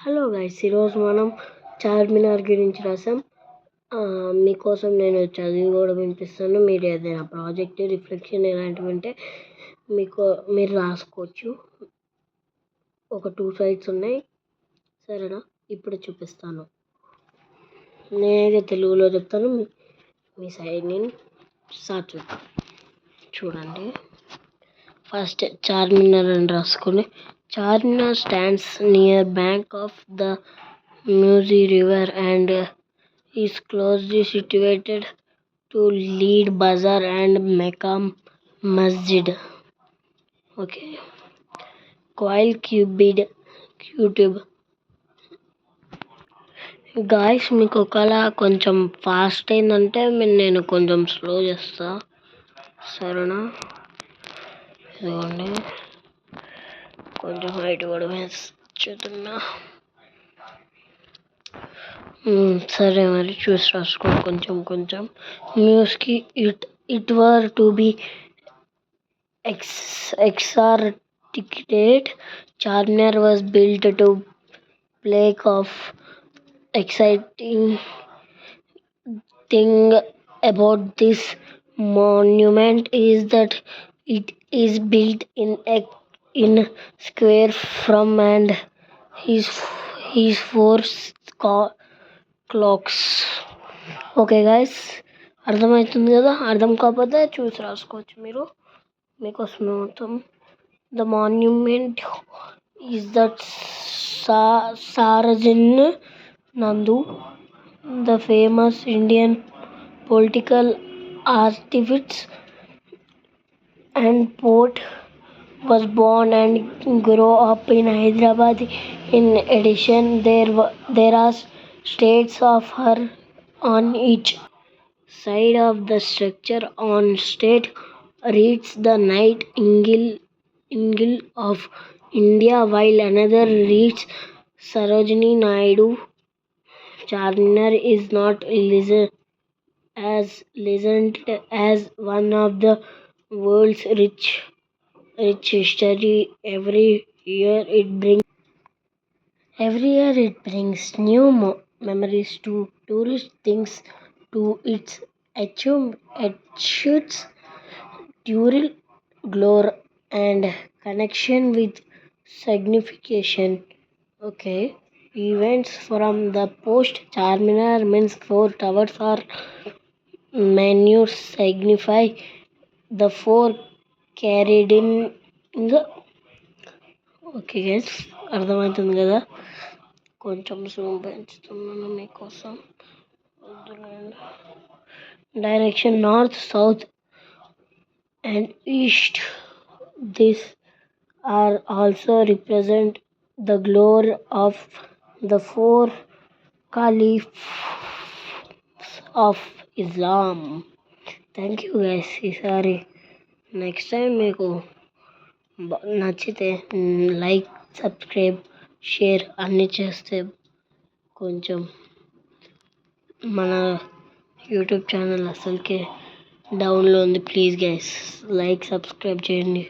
Hello guys, ఈరోజు మనం చార్మినార్ గురించి రాసాం. మీకోసం నేను చదివి కూడా వినిపిస్తాను. మీరు ఏదైనా ప్రాజెక్ట్ రిఫ్లెక్షన్ ఇలాంటివి ఉంటే మీరు రాసుకోవచ్చు. ఒక 2 సైడ్స్ ఉన్నాయి, సరేనా? ఇప్పుడు చూపిస్తాను. నేనైతే తెలుగులో చెప్తాను, మీ సైడ్ నేను స్టార్ట్ చేద్దాం. చూడండి, ఫస్ట్ చార్మినార్ అని రాసుకొని, Charminar stands near bank of the Musi River and is closely situated to lead Bazaar and Mecca Masjid. Okay. Coil Cubid Qtube. Guys, మీకు ఒకలా కొంచెం ఫాస్ట్ అయిందంటే నేను కొంచెం స్లో చేస్తా, సరేనా? ఇదిగోండి, కొంచెం హైట్ కూడా పెంచుతున్నా. సరే, మరి చూసి రాసుకో కొంచెం. న్యూస్కి it were to be exarticate. Charminar was built to plague of exciting thing about this monument is that it is built in square from and his four clocks. Okay guys, అర్థమవుతుంది కదా? అర్థం కాకపోతే చూసి రాసుకోవచ్చు మీరు, మీకోసమే మొత్తం. ద మాన్యుమెంట్ ఈజ్ దట్ సారజిన్ నందు, the famous Indian political activist and poet, was born and grew up in Hyderabad. In addition, there are statues of her on each side of the structure. On statue reads the Nightingale of India, while another reads Sarojini Naidu. Charminar is not as legend as one of the world's rich history. Every year it brings new memories to tourists, thanks to its achieves dual glory and connection with signification. Okay. Events from the post Charminar means 4 towers or menus signify the 4 carried in. Okay guys, అర్థమవుతుంది కదా? కొంచెం Zoom పెంచుతున్నాను మీకోసం. Direction north, south and east. These are also represent the glory of the 4 caliphs of Islam. Thank you guys. ఈసారి next time మీకు నచ్చితే like, subscribe, share అన్నీ చేస్తే కొంచెం మన యూట్యూబ్ ఛానల్ అసలుకే డౌన్లో ఉంది. ప్లీజ్ గైస్, లైక్, సబ్స్క్రైబ్ చేయండి.